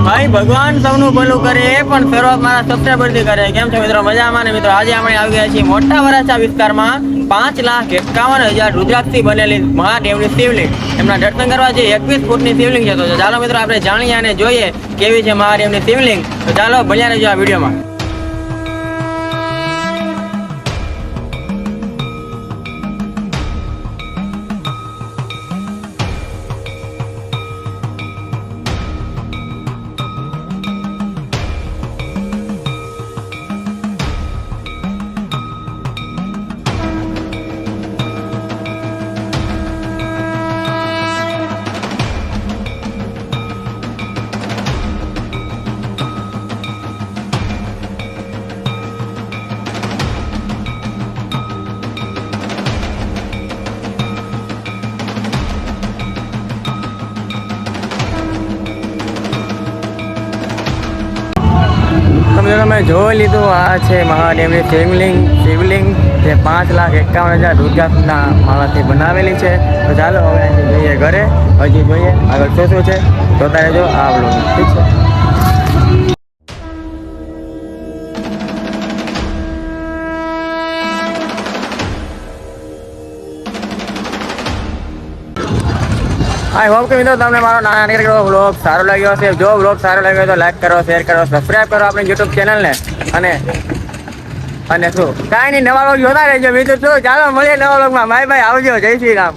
ભાઈ ભગવાન સૌનું ભલું કરે પણ શરૂઆત મારા સબસ્ક્રાઈબરથી કરે. કેમ છો મિત્રો? મજામાં ને મિત્રો? આજે આપણે આવી ગયા છીએ મોટા વરાછા વિસ્તારમાં 5,51,000 રુદ્રાક્ષથી બનેલી મહાદેવની શિવલિંગ. એમના દર્શન કરવા જે 21 ફૂટની શિવલિંગ છે. તો ચાલો મિત્રો આપણે જાણીએ અને જોઈએ કેવી છે મહાદેવની શિવલિંગ. તો ચાલો બન્યા રહેજો આ વિડીયોમાં. તમે જોઈ લીધું, આ છે મહાદેવની શિવલિંગ જે 5,51,000 રુદ્રાક્ષના માળાથી બનાવેલી છે. તો ચાલો હવે અહીંથી જઈએ ઘરે, હજી જોઈએ આગળ શું છે. જોતા રહેજો આ વ્લોગ. ઠીક છે. આઈ હોપ કે મિત્રો તમને મારો નાનો વ્લોગ સારો લાગ્યો હશે. જો વ્લોગ સારો લાગ્યો તો લાઈક કરો, શેર કરો, સબસ્ક્રાઈબ કરો આપણી યુટ્યુબ ચેનલને. અને શું કાંઈ નહીં, નવા વ્લોગ જોતા રહેજો મિત્રો. શું ચાલો મળીએ નવા વ્લોગમાં. બાય બાય, આવજો. જય શ્રી રામ.